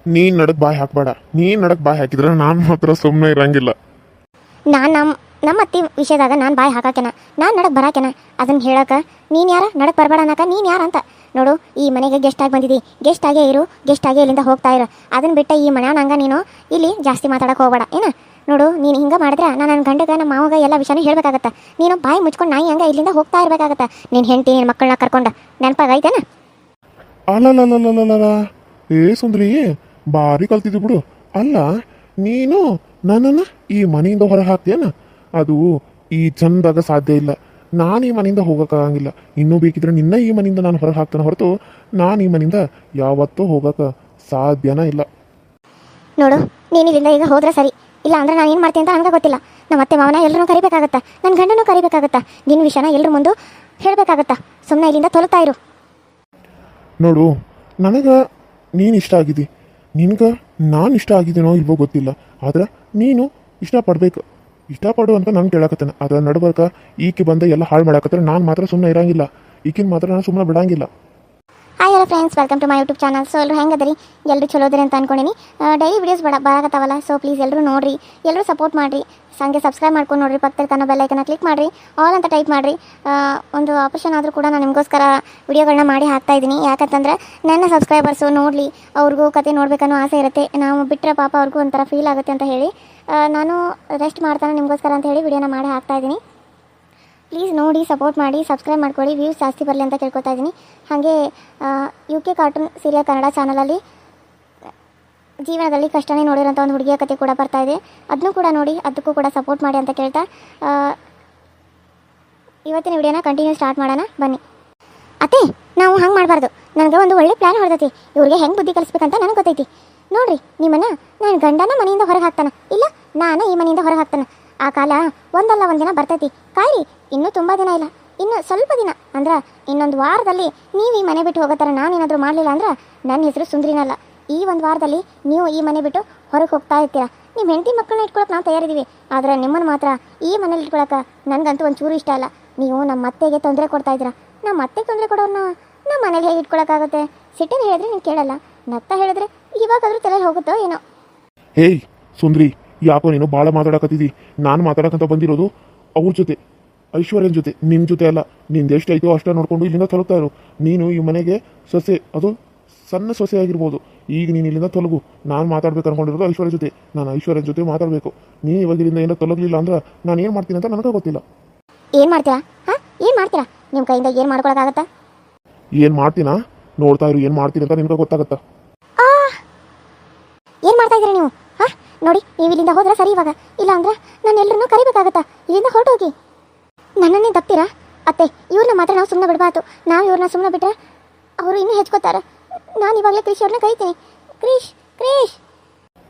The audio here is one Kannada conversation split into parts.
ನೀನ್ ನಡಕ್ ಬಾಯ್ ಹಾಕ್ಬೇಡ. ನೀನ್ ನಡಕ್ ಬಾಯ್ ಹಾಕಿದ್ರೆ ನಾನು ಮಾತ್ರ ಸುಮ್ಮನೆ ಇರಂಗಿಲ್ಲ. ನಾನು ನಮ್ಮ ಅತ್ತಿ ವಿಷಯದಾಗ ನಾನು ಬಾಯಿ ಹಾಕಾಕೆನ, ನಾನು ನಡಕ್ ಬರಾಕೆನ, ಅದನ್ನ ಹೇಳಕ್ಕೆ ನೀನು ಯಾರ, ನಡಕ್ ಬರಬೇಡ ಅನ್ನಕ ನೀನು ಯಾರ ಅಂತ. ನೋಡು, ಈ ಮನೆಗೆ ಗೆಸ್ಟ್ ಆಗಿ ಬಂದಿದ್ದಿ, ಗೆಸ್ಟ್ ಆಗೇ ಇರು, ಗೆಸ್ಟ್ ಆಗೇ ಇಲ್ಲಿಂದ ಹೋಗ್ತಾ ಇರು. ಅದನ್ನ ಬಿಟ್ಟು ಈ ಮನೆ ನಂಗೆ ನೀನು ಇಲ್ಲಿ ಜಾಸ್ತಿ ಮಾತಾಡಕ್ಕೆ ಹೋಗಬೇಡ ಏನ. ನೋಡು, ನೀನು ಹಿಂಗೆ ಮಾಡಿದ್ರೆ ನಾನು ನನ್ನ ಗಂಡಗೆ ನಮ್ಮ ಮಾವಗ ಎಲ್ಲ ವಿಷಯನೂ ಹೇಳ್ಬೇಕಾಗತ್ತೆ. ನೀನು ಬಾಯಿ ಮುಚ್ಕೊಂಡು ನಾಯಿ ಹಂಗೆ ಇಲ್ಲಿಂದ ಹೋಗ್ತಾ ಇರಬೇಕಾಗತ್ತೆ. ನೀನು ಹೆಂಡತಿ ನಿನ್ನ ಮಕ್ಕಳನ್ನ ಕರ್ಕೊಂಡು ನೆನಪಾಗೈತೇನ? ಅಲ್ಲ ಏ ಸುಂದ್ರಿ, ಭಾರಿ ಕಲ್ತಿದ್ದಿ ಬಿಡು. ಅಲ್ಲ, ನೀನು ನನ್ನನ್ನು ಈ ಮನೆಯಿಂದ ಹೊರ ಹಾಕ್ತೇನ? ಅದು ಈ ಚಂದಾಗ ಸಾಧ್ಯ ಇಲ್ಲ. ನಾನು ಈ ಮನೆಯಿಂದ ಹೋಗೋಕ್ಕಾಗಂಗಿಲ್ಲ. ಇನ್ನೂ ಬೇಕಿದ್ರೆ ನಿನ್ನ ಈ ಮನೆಯಿಂದ ನಾನು ಹೊರಗೆ ಹಾಕ್ತೇನೆ ಹೊರತು ನಾನು ಈ ಮನೆಯಿಂದ ಯಾವತ್ತೂ ಹೋಗೋಕೆ ಸಾಧ್ಯನೇ ಇಲ್ಲ. ನೋಡು, ನೀನು ಇಲ್ಲಿಂದ ಈಗ ಹೋದ್ರೆ ಸರಿ, ಇಲ್ಲ ಅಂದ್ರೆ ನಾನು ಏನು ಮಾಡ್ತೀನಿ ಅಂತ ನನಗೆ ಗೊತ್ತಿಲ್ಲ. ನಮ್ಮ ಅತ್ತೆ ಮಾವನ ಎಲ್ಲರೂ ಕರಿಬೇಕಾಗತ್ತಾ, ನನ್ನ ಗಂಡನೂ ಕರಿಬೇಕಾಗತ್ತಾ, ನಿನ್ನ ವಿಷಯನ ಎಲ್ಲರ ಮುಂದೆ ಹೇಳಬೇಕಾಗತ್ತಾ. ಸುಮ್ಮನೆ ಇಲ್ಲಿಂದ ತೊಲಗ್ತಾ ಇರು. ನೋಡು, ನನಗೆ ನೀನು ಇಷ್ಟ ಆಗಿದ್ದಿ, ನಿನ್ಗೆ ನಾನು ಇಷ್ಟ ಆಗಿದ್ದೀನೋ ಇಲ್ವೋ ಗೊತ್ತಿಲ್ಲ. ಆದ್ರೆ ನೀನು ಇಷ್ಟಪಡಬೇಕು. ಇಷ್ಟಪಡು ಅಂತ ನಾನು ಕೇಳಕತ್ತೇನೆ. ಅದರ ನಡ್ಬರ್ಕ ಈಕೆ ಬಂದು ಎಲ್ಲ ಹಾಳು ಮಾಡಕತ್ತಾರೆ. ನಾನು ಮಾತ್ರ ಸುಮ್ಮನೆ ಇರಂಗಿಲ್ಲ. ಈಕಿನ ಮಾತ್ರ ನಾನು ಸುಮ್ಮನೆ ಬಿಡಂಗಿಲ್ಲ. Hi hello friends, welcome to my YouTube channel. So ಎಲ್ಲರೂ ಹೆಂಗದರಿ? ಎಲ್ಲರೂ ಚಲೋ ಅದಿರಿ ಅಂತ ಅನ್ಕೊಂಡಿನಿ. ಡೈಲಿ ವೀಡಿಯೋಸ್ ಬರಾಕತ್ತಾವಲ್ಲ, ಸೊ ಪ್ಲೀಸ್ ಎಲ್ಲರೂ ನೋಡಿರಿ, ಎಲ್ಲರೂ ಸಪೋರ್ಟ್ ಮಾಡಿರಿ. ಸಂಗೆ ಸಬ್ಸ್ಕ್ರೈಬ್ ಮಾಡ್ಕೊಂಡು ನೋಡಿರಿ, ಪಕ್ಕದ ಕನ್ನೋ ಬೆಲ್ಲೈಕನ್ನ ಕ್ಲಿಕ್ ಮಾಡಿರಿ, ಆಲ್ ಅಂತ ಟೈಪ್ ಮಾಡಿರಿ. ಒಂದು ಆಪರೇಷನ್ ಆದರೂ ಕೂಡ ನಾನು ನಿಮಗೋಸ್ಕರ ವಿಡಿಯೋಗಳನ್ನ ಮಾಡಿ ಹಾಕ್ತಾ ಇದ್ದೀನಿ. ಯಾಕಂತಂದ್ರೆ ನನ್ನ ಸಬ್ಸ್ಕ್ರೈಬರ್ಸು ನೋಡಲಿ, ಅವ್ರಿಗೂ ಕತೆ ನೋಡಬೇಕನ್ನೋ ಆಸೆ ಇರುತ್ತೆ. ನಾವು ಬಿಟ್ಟರೆ ಪಾಪ ಅವ್ರಿಗೂ ಒಂಥರ ಫೀಲ್ ಆಗುತ್ತೆ ಅಂತ ಹೇಳಿ ನಾನು ರೆಸ್ಟ್ ಮಾಡ್ತಾನೆ ನಿಮಗೋಸ್ಕರ ಅಂತ ಹೇಳಿ ವಿಡಿಯೋನ ಮಾಡಿ ಹಾಕ್ತಾ ಇದ್ದೀನಿ. ಪ್ಲೀಸ್ ನೋಡಿ, ಸಪೋರ್ಟ್ ಮಾಡಿ, ಸಬ್ಸ್ಕ್ರೈಬ್ ಮಾಡ್ಕೊಳ್ಳಿ, ವ್ಯೂಸ್ ಜಾಸ್ತಿ ಬರಲಿ ಅಂತ ಕೇಳ್ಕೊತಾ ಇದ್ದೀನಿ. ಹಾಗೆ UK ಕಾರ್ಟೂನ್ ಸೀರಿಯಲ್ ಕನ್ನಡ ಚಾನಲಲ್ಲಿ ಜೀವನದಲ್ಲಿ ಕಷ್ಟನೇ ನೋಡಿರೋಂಥ ಒಂದು ಹುಡುಗಿಯ ಕತೆ ಕೂಡ ಬರ್ತಾ ಇದೆ. ಅದನ್ನೂ ಕೂಡ ನೋಡಿ, ಅದಕ್ಕೂ ಕೂಡ ಸಪೋರ್ಟ್ ಮಾಡಿ ಅಂತ ಕೇಳ್ತಾ ಇವತ್ತಿನ ವಿಡಿಯೋನ ಕಂಟಿನ್ಯೂ ಸ್ಟಾರ್ಟ್ ಮಾಡೋಣ ಬನ್ನಿ. ಅತ್ತೆ, ನಾವು ಹಂಗೆ ಮಾಡಬಾರ್ದು. ನನಗೆ ಒಂದು ಒಳ್ಳೆ ಪ್ಲ್ಯಾನ್ ಹೊಡೆದೈತಿ. ಇವ್ರಿಗೆ ಹೆಂಗೆ ಬುದ್ಧಿ ಕಲಿಸ್ಬೇಕಂತ ನನಗೆ ಗೊತ್ತೈತಿ. ನೋಡಿರಿ, ನಿಮ್ಮನ್ನು ನಾನು ಗಂಡನ ಮನೆಯಿಂದ ಹೊರಗೆ ಹಾಕ್ತಾನೆ, ಇಲ್ಲ ನಾನು ಈ ಮನೆಯಿಂದ ಹೊರಗೆ ಹಾಕ್ತಾನೆ. ಆ ಕಾಲ ಒಂದಲ್ಲ ಒಂದಿನ ಬರ್ತೈತಿ. ಕಾಯಿರಿ, ಇನ್ನೂ ತುಂಬ ದಿನ ಇಲ್ಲ, ಇನ್ನು ಸ್ವಲ್ಪ ದಿನ ಅಂದ್ರೆ ಇನ್ನೊಂದು ವಾರದಲ್ಲಿ ನೀವು ಈ ಮನೆ ಬಿಟ್ಟು ಹೋಗೋ ಥರ ನಾನೇನಾದರೂ ಮಾಡಲಿಲ್ಲ ಅಂದ್ರೆ ನನ್ನ ಹೆಸರು ಸುಂದ್ರಿನಲ್ಲ. ಈ ಒಂದು ವಾರದಲ್ಲಿ ನೀವು ಈ ಮನೆ ಬಿಟ್ಟು ಹೊರಗೆ ಹೋಗ್ತಾ ಇರ್ತೀರಾ. ನಿಮ್ಮ ಹೆಂಡತಿ ಮಕ್ಕಳನ್ನ ಇಟ್ಕೊಳಕ್ಕೆ ನಾವು ತಯಾರಿದ್ದೀವಿ, ಆದರೆ ನಿಮ್ಮನ್ನು ಮಾತ್ರ ಈ ಮನೇಲಿ ಇಟ್ಕೊಳಕ್ಕೆ ನನಗಂತೂ ಒಂದು ಚೂರು ಇಷ್ಟ ಅಲ್ಲ. ನೀವು ನಮ್ಮ ಅತ್ತೆಗೆ ತೊಂದರೆ ಕೊಡ್ತಾ ಇದ್ದೀರಾ. ನಮ್ಮ ಅತ್ತೆಗೆ ತೊಂದರೆ ಕೊಡೋರನ್ನ ನಮ್ಮ ಮನೇಲಿ ಹೇಗೆ ಇಟ್ಕೊಳಕ್ಕಾಗುತ್ತೆ? ಸಿಟ್ಟಿನ ಹೇಳಿದ್ರೆ ನೀವು ಕೇಳಲ್ಲ, ನತ್ತ ಹೇಳಿದ್ರೆ ಇವಾಗಾದರೂ ತಲೆಯಲ್ಲಿ ಹೋಗುತ್ತೋ ಏನೋ. ಹೇಯ್ ಸುಂದ್ರಿ, ಯಾಕೋ ನೀನು ಭಾಳ ಮಾತಾಡಕತ್ತಿದ್ದಿ. ನಾನು ಮಾತಾಡಕಂತ ಬಂದಿರೋದು ಅವ್ರ ಜೊತೆ, ಐಶ್ವರ್ಯನ ಜೊತೆ, ನಿನ್ನ ಜೊತೆ ಅಲ್ಲ. ನಿಂದು ಎಷ್ಟೈತೋ ಅಷ್ಟೇ ನೋಡ್ಕೊಂಡು ಇಲ್ಲಿಂದ ತೊಲಗ್ತಾ ಇರು. ನೀನು ಈ ಮನೆಗೆ ಸೊಸೆ, ಅದು ಸಣ್ಣ ಸೊಸೆ ಆಗಿರ್ಬೋದು. ಈಗ ನೀನು ಇಲ್ಲಿಂದ ತೊಲಗು. ನಾನು ಮಾತಾಡ್ಬೇಕು ಅನ್ಕೊಂಡಿರೋದು ಐಶ್ವರ್ಯ ಜೊತೆ. ನಾನು ಐಶ್ವರ್ಯನ ಜೊತೆ ಮಾತಾಡಬೇಕು. ನೀನು ಇವಾಗ ಇಲ್ಲಿಂದ ಏನೋ ತೊಲಗಲಿಲ್ಲ ಅಂದ್ರೆ ನಾನು ಏನು ಮಾಡ್ತೀನಿ ಅಂತ ನನಗೆ ಗೊತ್ತಿಲ್ಲ. ಏನು ಮಾಡ್ತೀರಾ? ಹಾಂ, ಏನು ಮಾಡ್ತೀರಾ? ನಿಮ್ಮ ಕೈಯಿಂದ ಏನು ಮಾಡ್ಕೊಳಕ್ಕಾಗತ್ತಾ? ಏನು ಮಾಡ್ತೀನಾ? ನೋಡ್ತಾ ಇರು, ಏನು ಮಾಡ್ತೀನಿ ಅಂತ ನಿನಗೆ ಗೊತ್ತಾಗತ್ತಾ? ಏನು ಮಾಡ್ತಾ ಇದ್ದೀರಾ ನೀವು? ಹಾಂ, ನೋಡಿ, ನೀವು ಇಲ್ಲಿಂದ ಹೋದ್ರೆ ಸರಿ. ಇವಾಗ ಇಲ್ಲ ಅಂದ್ರೆ ನಾನು ಎಲ್ಲರನ್ನೂ ಕರಿಬೇಕಾಗತ್ತಾ? ಇಲ್ಲಿಂದ ಹೊರಟೋಗಿ. ನನ್ನನ್ನೇ ತಪ್ತೀರಾ? ಅತ್ತೆ, ಇವ್ರನ್ನ ಮಾತ್ರ ನಾವು ಸುಮ್ಮನೆ ಬಿಡಬಾರ್ದು. ನಾವು ಇವ್ರನ್ನ ಸುಮ್ಮನೆ ಬಿಟ್ಟರೆ ಅವರು ಇನ್ನೂ ಹೆಚ್ಕೋತಾರೆ. ನಾನು ಇವಾಗಲೇ ಕ್ರಿಶ್ ಅವ್ರನ್ನ ಕರಿತೀನಿ. ಕ್ರಿಶ್, ಕ್ರಿಶ್,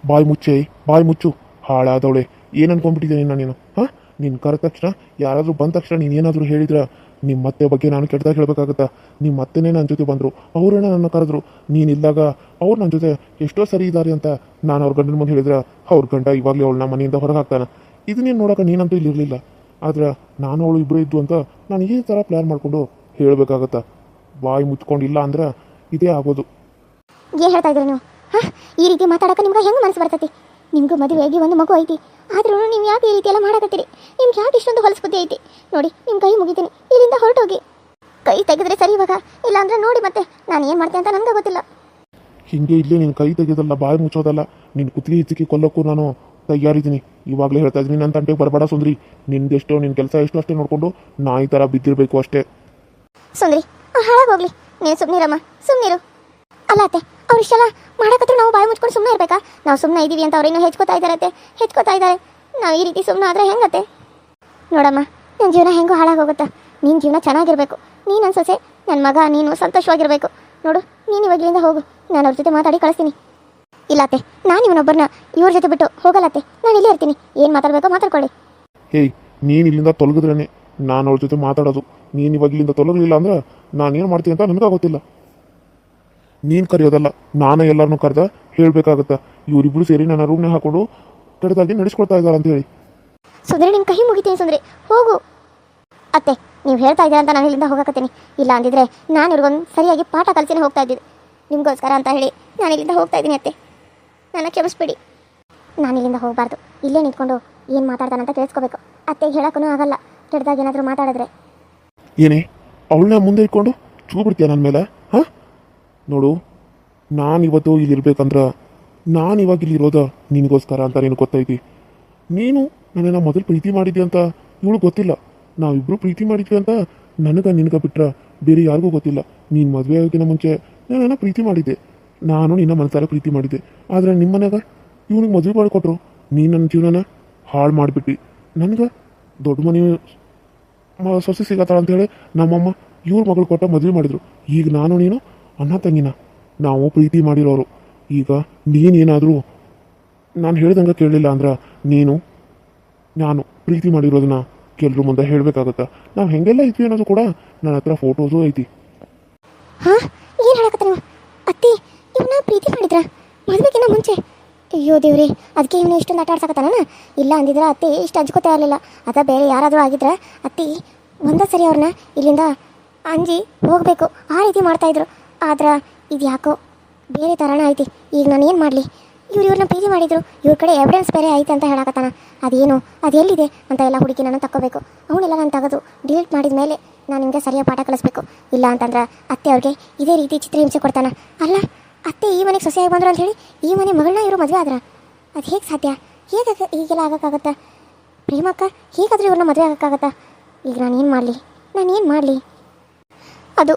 ಬಾಯಿ ಮುಚ್ಚೆ, ಬಾಯಿ ಮುಚ್ಚು. ಹಾಳಾದವಳೆ, ಏನು ಅನ್ಕೊಂಡ್ಬಿಟ್ಟಿದ್ದೀನಿ ನೀನು? ಹಾಂ, ನೀನು ಕರೆದ ತಕ್ಷಣ, ಯಾರಾದರೂ ಬಂದ ತಕ್ಷಣ ನೀನು ಏನಾದರೂ ಹೇಳಿದ್ರೆ ನಿಮ್ಮ ಅತ್ತೆ ಬಗ್ಗೆ ನಾನು ಕೆಟ್ಟದಾಗ ಹೇಳಬೇಕಾಗತ್ತಾ? ನಿಮ್ಮ ಅತ್ತೆನೇ ನನ್ನ ಜೊತೆ ಬಂದರು, ಅವರನ್ನ ನನ್ನ ಕರೆದ್ರು. ನೀನಿದ್ದಾಗ ಅವ್ರು ನನ್ನ ಜೊತೆ ಎಷ್ಟೋ ಸರಿ ಇದ್ದಾರೆ ಅಂತ ನಾನು ಅವ್ರ ಗಂಡನ ಮುಂದೆ ಹೇಳಿದ್ರೆ ಅವ್ರ ಗಂಡ ಇವಾಗಲೇ ಅವಳನ್ನ ಮನೆಯಿಂದ ಹೊರಗೆ ಹಾಕ್ತಾನೆ. ಇದನ್ನೇನು ನೋಡೋಕೆ ನೀನಂತೂ ಇಲ್ಲಿರಲಿಲ್ಲ. ಆದರೆ ನಾನು ಅವಳು ಇಬ್ಬರು ಇದ್ದು ಅಂತ ನಾನು ಈ ಥರ ಪ್ಲ್ಯಾನ್ ಮಾಡಿಕೊಂಡು ಹೇಳಬೇಕಾಗತ್ತಾ? ಬಾಯಿ ಮುಚ್ಕೊಂಡಿಲ್ಲ ಅಂದ್ರೆ ಇದೇ ಆಗೋದು. ಏನು ಹೇಳ್ತಾ ಇದ್ದೀರಿ ನೀವು? ಹಾಂ, ಈ ರೀತಿ ಮಾತಾಡೋಕೆ ನಿಮ್ಗೆ ಹೆಂಗೆ ಮನಸ್ಸು ಬರ್ತೈತಿ? ನಿಮಗೂ ಮದುವೆಯಾಗಿ ಒಂದು ಮಗು ಐತಿ, ಆದ್ರೂ ನೀವು ಯಾಕೆ ಈ ರೀತಿ ಎಲ್ಲ ಮಾಡಕತ್ತೀರಿ? ನಿಮ್ಗೆ ಯಾಕೆ ಇಷ್ಟೊಂದು ಹೊಲಸು ಬುದ್ಧಿ ಐತಿ? ನೋಡಿ, ನಿಮ್ಮ ಕೈ ಮುಗಿತೀನಿ, ಇಲ್ಲಿಂದ ಹೊರಟೋಗಿ. ಕೈ ತೆಗೆದ್ರೆ ಸರಿ ಇವಾಗ, ಇಲ್ಲ ಅಂದ್ರೆ ನೋಡಿ ಮತ್ತೆ ನಾನು ಏನು ಮಾಡ್ತೇನೆ ಅಂತ ನನಗೆ ಗೊತ್ತಿಲ್ಲ. ಹಿಂಗೆ ಇಲ್ಲೇ ನೀನು ಕೈ ತೆಗೆಯೋದಲ್ಲ, ಬಾಯಿ ಮುಚ್ಚೋದಲ್ಲ, ನಿನ್ನ ಕುತ್ತಿಗೆ ಹಿಚ್ಚಿಗೆ ಕೊಲ್ಲೋಕ್ಕೂ ನಾನು ತಯಾರಿದ್ದೀನಿ. ಇವಾಗಲೇ ಹೇಳ್ತಾ ಇದ್ದೀನಿ, ನನ್ನ ತಂಟೆಗೆ ಬರಬೇಡ ಸುಂದ್ರಿ. ನಿಂದೆಷ್ಟೋ, ನಿನ್ನ ಕೆಲಸ ಎಷ್ಟು ಅಷ್ಟೇ ನೋಡಿಕೊಂಡು ನಾಯಿ ಥರ ಬಿದ್ದಿರಬೇಕು ಅಷ್ಟೇ. ಸುಂದ್ರಿ, ಹಾಳಾಗೋಗ್ಲಿ, ನೀನು ಸುಮ್ಮನಿರಮ್ಮ, ಸುಮ್ಮನಿರು. ಅಲ್ಲ ಅತ್ತೆ, ಅವ್ರು ಇಷ್ಟೆಲ್ಲ ಮಾಡಕತ್ರು ನಾವು ಬಾಯಿ ಮುಚ್ಕೊಂಡು ಸುಮ್ಮನೆ ಇರಬೇಕಾ? ನಾವು ಸುಮ್ಮನೆ ಇದ್ದೀವಿ ಅಂತ ಅವ್ರೇನೋ ಹೆಚ್ಕೋತಾ ಇದ್ದಾರತ್ತೆ, ಹೆಚ್ಕೋತಾ ಇದ್ದಾರೆ. ನಾವು ಈ ರೀತಿ ಸುಮ್ಮನೆ ಆದರೆ ಹೆಂಗತ್ತೆ? ನೋಡಮ್ಮ, ನನ್ನ ಜೀವನ ಹೆಂಗೋ ಹಾಳಾಗೋಗುತ್ತಾ? ನಿನ್ನ ಜೀವನ ಚೆನ್ನಾಗಿರಬೇಕು. ನೀನು ನನ್ನ ಸೊಸೆ, ನನ್ನ ಮಗ, ನೀನು ಸಂತೋಷವಾಗಿರಬೇಕು. ನೋಡು, ನೀನು ಇವಾಗಿಂದ ಹೋಗು, ನಾನು ಅವ್ರ ಜೊತೆ ಮಾತಾಡಿ ಕಳಿಸ್ತೀನಿ. ಇಲ್ಲ ಅತ್ತೆ, ನಾನು ಇವನೊಬ್ಬರನ್ನ ಇವ್ರ ಜೊತೆ ಬಿಟ್ಟು ಹೋಗಲ್ಲತ್ತೆ, ನಾನು ಇಲ್ಲೇ ಇರ್ತೀನಿ. ಏನು ಮಾತಾಡಬೇಕೋ ಮಾತಾಡ್ಕೊಳ್ಳಿ. ಹೇಯ್, ನೀನು ಇಲ್ಲಿಂದ ತೊಲಗಿದ್ರೇ ನಾನು ಅವ್ರ ಜೊತೆ ಮಾತಾಡೋದು. ನೀನು ಇವಾಗ ಇಲ್ಲಿಂದ ತೊಲಗಲಿಲ್ಲ ಅಂದ್ರೆ ನಾನೇನು ಮಾಡ್ತೀನಿ ಅಂತ ನನಗೆ ಗೊತ್ತಿಲ್ಲ. ನೀನು ಕರೆಯೋದಲ್ಲ, ನಾನೇ ಎಲ್ಲರನ್ನೂ ಕರೆದ ಹೇಳಬೇಕಾಗತ್ತಾ? ಇವರಿಬ್ಬರು ಸೇರಿ ನನ್ನ ರೂಮ್ನೇ ಹಾಕೊಂಡು ಕೆಟ್ಟದಾಗಿ ನಡೆಸ್ಕೊಳ್ತಾ ಇದ್ದಾರೆ ಅಂತ ಹೇಳಿ. ಸುಂದರಿ, ನಿನ್ನ ಕೈ ಮುಗಿತೀನಿ ಸುಂದರಿ, ಹೋಗು. ಅತ್ತೆ, ನೀವು ಹೇಳ್ತಾ ಇದ್ದೀರಾ ಅಂತ ನಾನು ಇಲ್ಲಿಂದ ಹೋಗಕತ್ತೀನಿ. ಇಲ್ಲ ಅಂದಿದ್ರೆ ನಾನು ಇವ್ರಿಗೊಂದು ಸರಿಯಾಗಿ ಪಾಠ ಕಲಿಸಿನೇ ಹೋಗ್ತಾ ಇದ್ದಿದ್ದು. ನಿಮಗೋಸ್ಕರ ಅಂತ ಹೇಳಿ ನಾನು ಇಲ್ಲಿಂದ ಹೋಗ್ತಾ ಇದ್ದೀನಿ ಅತ್ತೆ. ನನ್ನ ಕ್ಷಮಿಸ್ಬಿಡಿ. ನಾನು ಇಲ್ಲಿಂದ ಹೋಗಬಾರ್ದು, ಇಲ್ಲೇ ನಿಂತ್ಕೊಂಡು ಏನು ಮಾತಾಡ್ತಾನಂತ ಕೇಳಿಸ್ಕೋಬೇಕು. ಅತ್ತೆಗೆ ಹೇಳೋಕ್ಕೂ ಆಗಲ್ಲ, ಕೆಟ್ಟದಾಗ ಏನಾದರೂ ಮಾತಾಡಿದ್ರೆ. ಏನೇ ಅವಳನ್ನ ಮುಂದೆ ಇಟ್ಕೊಂಡು ಚೂ ಬಿಡ್ತೀಯ ನನ್ನ ಮೇಲೆ? ಹಾಂ, ನೋಡು, ನಾನಿವತ್ತು ಇಲ್ಲಿರ್ಬೇಕಂದ್ರೆ ನಾನು ಇವಾಗ ಇಲ್ಲಿರೋದ ನಿನಗೋಸ್ಕರ ಅಂತ ನಿನಗೆ ಗೊತ್ತೈತಿ. ನೀನು ನನ್ನನ್ನು ಮೊದಲು ಪ್ರೀತಿ ಮಾಡಿದ್ದೆ ಅಂತ ಇವಳು ಗೊತ್ತಿಲ್ಲ. ನಾವಿಬ್ಬರು ಪ್ರೀತಿ ಮಾಡಿದ್ವಿ ಅಂತ ನಿನಗೆ ಬಿಟ್ರೆ ಬೇರೆ ಯಾರಿಗೂ ಗೊತ್ತಿಲ್ಲ. ನೀನು ಮದುವೆ ಆಗೋಕ್ಕಿಂತ ಮುಂಚೆ ನನ್ನನ್ನು ಪ್ರೀತಿ ಮಾಡಿದ್ದೆ, ನಾನು ನಿನ್ನ ಮನಸಾರ ಪ್ರೀತಿ ಮಾಡಿದ್ದೆ. ಆದರೆ ನಿಮ್ಮ ಮನೆಯಾಗ ಇವನಿಗೆ ಮದುವೆ ಮಾಡಿಕೊಟ್ರು, ನೀನು ನನ್ನ ಜೀವನನ ಹಾಳು ಮಾಡಿಬಿಟ್ಟು ನನಗೆ ದೊಡ್ಡ ಮನೆ ಸೊಸೆ ಸಿಗತ್ತಾಳ ಅಂತೇಳಿ ನಮ್ಮಮ್ಮ ಇವ್ರ ಮಗಳು ಕೊಟ್ಟ ಮದುವೆ ಮಾಡಿದ್ರು. ಈಗ ನಾನು ನೀನು ಅಣ್ಣ ತಂಗಿನ, ನಾವು ಪ್ರೀತಿ ಮಾಡಿರೋರು. ಈಗ ನೀನೇನಾದರೂ ನಾನು ಹೇಳ್ದಂಗೆ ಕೇಳಲಿಲ್ಲ ಅಂದ್ರೆ ನಾನು ಪ್ರೀತಿ ಮಾಡಿರೋದನ್ನ ಕೆಲರು ಮುಂದೆ ಹೇಳಬೇಕಾಗತ್ತಾ? ನಾವು ಹೆಂಗೆಲ್ಲ ಇದ್ವಿ ಅನ್ನೋದು ಕೂಡ ನನ್ನ ಹತ್ರ ಫೋಟೋಸು ಐತಿ. ಹಾಂ, ಏನು ಹೇಳಕತ್ತ ನೀವು? ಅತ್ತಿ ಇವನ್ನ ಪ್ರೀತಿ ಮಾಡಿದ್ರ ಮದುವೆಗಿನ್ನ ಮುಂಚೆ? ಅಯ್ಯೋ ದೇವ್ರಿ, ಅದಕ್ಕೆ ಇವನು ಇಷ್ಟೊಂದು ಆಟ ಆಡ್ಸಕತ್ತಾನ. ಇಲ್ಲ ಅಂದಿದ್ರೆ ಅತ್ತಿ ಇಷ್ಟು ಹಂಚ್ಕೋತಾ ಇರಲಿಲ್ಲ. ಅದ ಬೇರೆ ಯಾರಾದರೂ ಆಗಿದ್ರೆ ಅತ್ತಿ ಒಂದೇ ಸರಿ ಅವ್ರನ್ನ ಇಲ್ಲಿಂದ ಅಂಜಿ ಹೋಗಬೇಕು, ಆ ರೀತಿ ಮಾಡ್ತಾಯಿದ್ರು. ಆದ್ರೆ ಇದು ಯಾಕೋ ಬೇರೆ ಥರನ ಐತಿ. ಈಗ ನಾನು ಏನು ಮಾಡಲಿ? ಇವ್ರನ್ನ ಪ್ರೀತಿ ಮಾಡಿದ್ರು, ಇವ್ರ ಕಡೆ ಎವಿಡೆನ್ಸ್ ಬೇರೆ ಐತೆ ಅಂತ ಹೇಳಕತ್ತಾನ. ಅದೇನು, ಅದು ಎಲ್ಲಿದೆ ಅಂತ ಎಲ್ಲ ಹುಡುಕಿ ನಾನು ತಗೋಬೇಕು. ಅವನ್ನೆಲ್ಲ ನಾನು ತೆಗೆದು ಡಿಲೀಟ್ ಮಾಡಿದ ಮೇಲೆ ನಾನು ನಿಮಗೆ ಸರಿಯಾಗಿ ಪಾಠ ಕಲಿಸ್ಬೇಕು. ಇಲ್ಲ ಅಂತಂದ್ರೆ ಅತ್ತೆ ಅವ್ರಿಗೆ ಇದೇ ರೀತಿ ಚಿತ್ರಹಿಂಸೆ ಕೊಡ್ತಾನೆ. ಅಲ್ಲ, ಅತ್ತೆ ಈ ಮನೆಗೆ ಸೊಸೆಯಾಗಿ ಬಂದರು ಅಂತ ಹೇಳಿ ಈ ಮನೆ ಮಗಳನ್ನ ಇವರು ಮದುವೆ ಆದ್ರೆ ಅದು ಹೇಗೆ ಸಾಧ್ಯ? ಹೀಗೆಲ್ಲ ಆಗೋಕ್ಕಾಗತ್ತಾ? ಪ್ರೇಮಕ್ಕ ಹೀಗಾದರೂ ಇವ್ರನ್ನ ಮದುವೆ ಆಗೋಕ್ಕಾಗತ್ತಾ? ಈಗ ನಾನು ಏನು ಮಾಡಲಿ? ಅದು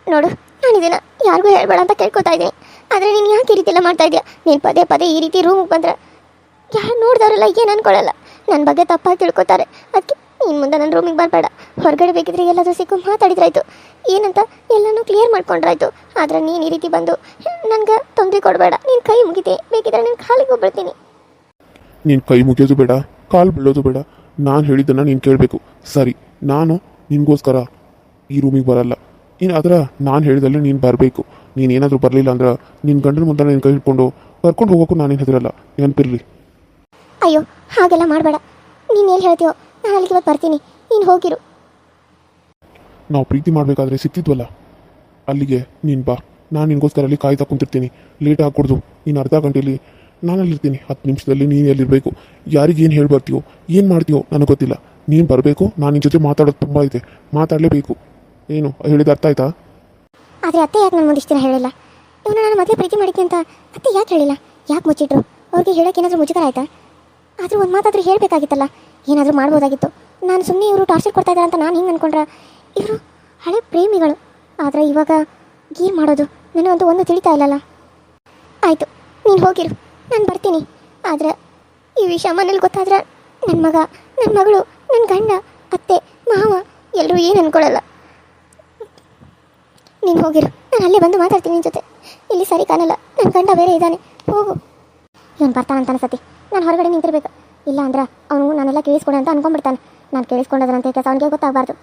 ನೋಡು, ನಾನು ಇದನ್ನು ಯಾರಿಗೂ ಹೇಳ್ಬೇಡ ಅಂತ ಕೇಳ್ಕೊತಾ ಇದ್ದೀನಿ. ಆದರೆ ನೀನು ಯಾಕೆ ಈ ರೀತಿ ಎಲ್ಲ ಮಾಡ್ತಾ ಇದೆಯಾ? ನೀನು ಪದೇ ಪದೇ ಈ ರೀತಿ ರೂಮಿಗೆ ಬಂದರೆ ಯಾರು ನೋಡಿದವರೆಲ್ಲ ಏನು ಅನ್ಕೊಳ್ಳಲ್ಲ, ನನ್ನ ಬಗ್ಗೆ ತಪ್ಪಾಗಿ ತಿಳ್ಕೊತಾರೆ. ಅದಕ್ಕೆ ನೀನು ಮುಂದೆ ನನ್ನ ರೂಮಿಗೆ ಬರಬೇಡ. ಹೊರಗಡೆ ಬೇಕಿದ್ರೆ ಎಲ್ಲಾದರೂ ಸಿಕ್ಕು ಮಾತಾಡಿದ್ರಾಯ್ತು, ಏನಂತ ಎಲ್ಲನೂ ಕ್ಲಿಯರ್ ಮಾಡ್ಕೊಂಡ್ರಾಯ್ತು. ಆದರೆ ನೀನು ಈ ರೀತಿ ಬಂದು ನನಗೆ ತೊಂದರೆ ಕೊಡಬೇಡ. ನೀನು ಕೈ ಮುಗಿದೆ, ಬೇಕಿದ್ರೆ ನೀನು ಕಾಲಿಗೆ ಹೋಗ್ಬಿಡ್ತೀನಿ. ನೀನು ಕೈ ಮುಗಿಯೋದು ಬೇಡ, ಕಾಲು ಬೀಳೋದು ಬೇಡ. ನಾನು ಹೇಳಿದ್ದನ್ನು ನೀನು ಕೇಳಬೇಕು. ಸರಿ, ನಾನು ನಿನಗೋಸ್ಕರ ಈ ರೂಮಿಗೆ ಬರಲ್ಲ. ಆದರೆ ನಾನು ಹೇಳಿದಲ್ಲಿ ನೀನು ಬರಬೇಕು. ನೀನೇನಾದರೂ ಬರಲಿಲ್ಲ ಅಂದ್ರೆ ನಿನ್ನ ಗಂಡನ ಮುಂದೆ ನಿನ್ನ ಕೈ ಹಿಡ್ಕೊಂಡು ಕರ್ಕೊಂಡು ಹೋಗೋಕ್ಕೂ ನಾನೇನು ಹೆದರಲ್ಲ, ನೆನಪಿರಲಿ. ಅಯ್ಯೋ, ಹಾಗೆಲ್ಲ ಮಾಡಬೇಡ. ನೀನು ಏನು ಹೇಳ್ತೀಯೋ ನಾನು ಅಲ್ಲಿಗೆ ಇವತ್ತು ಬರ್ತೀನಿ, ನೀನು ಹೋಗಿರು. ನಾವು ಪ್ರೀತಿ ಮಾಡಬೇಕಾದ್ರೆ ಸಿಕ್ತಿದ್ವಲ್ಲ, ಅಲ್ಲಿಗೆ ನೀನು ಬಾ. ನಾನು ನಿನಗೋಸ್ಕರ ಅಲ್ಲಿ ಕಾಯ್ತಾ ಕುಂತಿರ್ತೀನಿ. ಲೇಟ್ ಆಗ್ಕೊಡ್ದು. ನೀನು ಅರ್ಧ ಗಂಟೆಯಲ್ಲಿ ನಾನಲ್ಲಿರ್ತೀನಿ. 10 ನಿಮಿಷದಲ್ಲಿ ನೀನು ಎಲ್ಲಿರಬೇಕು. ಯಾರಿಗೇನು ಹೇಳಿ ಬರ್ತೀಯೋ, ಏನು ಮಾಡ್ತೀಯೋ ನನಗೆ ಗೊತ್ತಿಲ್ಲ. ನೀನು ಬರಬೇಕು. ನಾನು ನಿನ್ನ ಜೊತೆ ಮಾತಾಡೋದು ತುಂಬ ಐತೆ, ಮಾತಾಡಲೇಬೇಕು. ಏನು ಹೇಳಿದ ಅರ್ಥ ಆಯ್ತಾ? ಆದರೆ ಅತ್ತೆ ಯಾಕೆ ನಾನು ಮುಂದಿಷ್ಟು ದಿನ ಹೇಳಿಲ್ಲ? ಇವನು ನಾನು ಮದುವೆ ಪ್ರೀತಿ ಮಾಡಿದ್ದೆ ಅಂತ ಅತ್ತೆ ಯಾಕೆ ಹೇಳಿಲ್ಲ? ಯಾಕೆ ಮುಚ್ಚಿಟ್ರು? ಅವ್ರಿಗೆ ಹೇಳೋಕೆ ಏನಾದರೂ ಮುಜುಗರ ಆಯ್ತಾ? ಆದರೂ ಒಂದು ಮಾತಾದರೂ ಹೇಳಬೇಕಾಗಿತ್ತಲ್ಲ, ಏನಾದರೂ ಮಾಡ್ಬೋದಾಗಿತ್ತು. ನಾನು ಸುಮ್ಮನೆ ಇವರು ಟಾರ್ಚರ್ ಕೊಡ್ತಾ ಇದ್ದಾರೆ ಅಂತ ನಾನು ಹಿಂಗೆ ಅಂದ್ಕೊಂಡ್ರೆ ಇವರು ಹಳೆ ಪ್ರೇಮಿಗಳು. ಆದರೆ ಇವಾಗ ಏನು ಮಾಡೋದು ನನಗಂತೂ ಒಂದು ತಿಳಿತಾ ಇಲ್ಲಲ್ಲ. ಆಯಿತು, ನೀನು ಹೋಗಿರು, ನಾನು ಬರ್ತೀನಿ. ಆದರೆ ಈ ವಿಷಯ ಮನೇಲಿ ಗೊತ್ತಾದ್ರೆ ನನ್ನ ಮಗ, ನನ್ನ ಮಗಳು, ನನ್ನ ಗಂಡ, ಅತ್ತೆ, ಮಾವ ಎಲ್ಲರೂ ಏನು ಅಂದ್ಕೊಳ್ಳಲ್ಲ. ನೀನು ಹೋಗಿರು, ನಾನು ಅಲ್ಲೇ ಬಂದು ಮಾತಾಡ್ತೀನಿ ನಿನ್ನ ಜೊತೆ. ಇಲ್ಲಿ ಸರಿ ಕಾಣಲ್ಲ, ನನ್ನ ಗಂಡ ಬೇರೆ ಇದ್ದಾನೆ. ಹೋಗು. ಇವನು ಬರ್ತಾನಂತ ಅನ್ಸತಿ. ನಾನು ಹೊರಗಡೆ ನಿಂತಿರ್ಬೇಕು. ಇಲ್ಲ ಅಂದ್ರೆ ಅವನು ನಾನೆಲ್ಲ ಕೇಳಿಸ್ಕೊಡೆ ಅಂತ ಅನ್ಕೊಂಡ್ಬಿಡ್ತಾನೆ. ನಾನು ಕೇಳಿಸ್ಕೊಂಡದ್ರಂತೆ ಕೆಲಸ ಅವನಿಗೆ ಗೊತ್ತಾಗಬಾರ್ದು.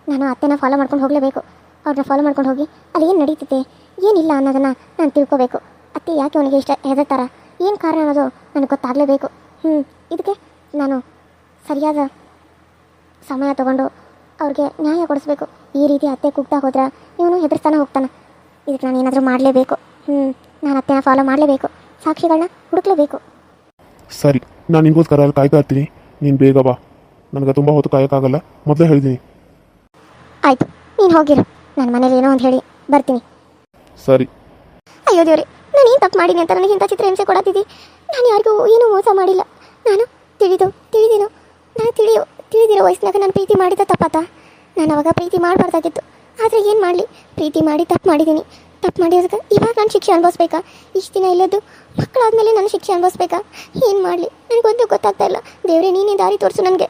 ನಾನು ಅತ್ತೆನ ಫಾಲೋ ಮಾಡ್ಕೊಂಡು ಹೋಗಲೇಬೇಕು. ಅವ್ರನ್ನ ಫಾಲೋ ಮಾಡ್ಕೊಂಡು ಹೋಗಿ ಅಲ್ಲಿ ಏನು ನಡೀತಿದೆ, ಏನಿಲ್ಲ ಅನ್ನೋದನ್ನು ನಾನು ತಿಳ್ಕೋಬೇಕು. ಅತ್ತೆ ಯಾಕೆ ಅವನಿಗೆ ಇಷ್ಟ ಹೆದರ್ತಾರ, ಏನು ಕಾರಣ ಅನ್ನೋದು ನನಗೆ ಗೊತ್ತಾಗಲೇಬೇಕು. ಇದಕ್ಕೆ ನಾನು ಸರಿಯಾದ ಸಮಯ ತಗೊಂಡು ಅವ್ರಿಗೆ ನ್ಯಾಯ ಕೊಡಿಸ್ಬೇಕು. ಈ ರೀತಿ ಅತ್ತೆ ಕೂಗ್ತಾ ಹೋದ್ರೆ ಇವನು ಹೆದರ್ಸ್ತಾನೆ ಹೋಗ್ತಾನೆ. ಇದಕ್ಕೆ ನಾನು ಏನಾದರೂ ಮಾಡಲೇಬೇಕು. ನಾನು ಅತ್ತೆನ ಫಾಲೋ ಮಾಡಲೇಬೇಕು, ಸಾಕ್ಷಿಗಳನ್ನ ಹುಡುಕ್ಲೇಬೇಕು. ಸರಿ, ನಾನು ನಿನಗೋಸ್ಕರ ಅಲ್ಲಿ ಕಾಯ್ತಾ ಇರ್ತೀನಿ. ನೀನು ಬೇಗ ಬಾ. ನನಗೆ ತುಂಬ ಹೊತ್ತು ಕಾಯೋಕ್ಕಾಗಲ್ಲ, ಮೊದಲೇ ಹೇಳಿದ್ದೀನಿ. ಆಯಿತು, ನೀನು ಹೋಗಿರು. ನನ್ನ ಮನೇಲಿ ಏನೋ ಅಂತ ಹೇಳಿ ಬರ್ತೀನಿ. ಸರಿ. ಅಯ್ಯೋ ದೇವ್ರಿ, ನಾನು ಏನು ತಪ್ಪು ಮಾಡೀನಿ ಅಂತ ನನಗೆ ಇಂಥ ಚಿತ್ರ ಹಿಂಸೆ ಕೊಡತ್ತಿದ್ದಿ? ನಾನು ಯಾರಿಗೂ ಏನೂ ಮೋಸ ಮಾಡಿಲ್ಲ. ನಾನು ತಿಳಿದಿರೋ ವಯಸ್ಸಿನಾಗ ನಾನು ಪ್ರೀತಿ ಮಾಡಿದ ತಪ್ಪಾತ? ನಾನು ಅವಾಗ ಪ್ರೀತಿ ಮಾಡಬಾರ್ದಾಗಿತ್ತು. ಆದರೆ ಏನು ಮಾಡಲಿ, ಪ್ರೀತಿ ಮಾಡಿ ತಪ್ಪು ಮಾಡಿದ್ದೀನಿ. ತಪ್ಪು ಮಾಡಿರೋದಕ್ಕೆ ಇವಾಗ ನಾನು ಶಿಕ್ಷೆ ಅನುಭವಿಸ್ಬೇಕಾ? ಇಷ್ಟು ದಿನ ಇಲ್ಲದ್ದು ಮಕ್ಕಳಾದ್ಮೇಲೆ ನಾನು ಶಿಕ್ಷೆ ಅನುಭವಿಸ್ಬೇಕಾ? ಏನು ಮಾಡಲಿ ನನಗೊಂದು ಗೊತ್ತಾಗ್ತಾ ಇಲ್ಲ. ದೇವರೇ, ನೀನೇ ದಾರಿ ತೋರಿಸು ನನಗೆ.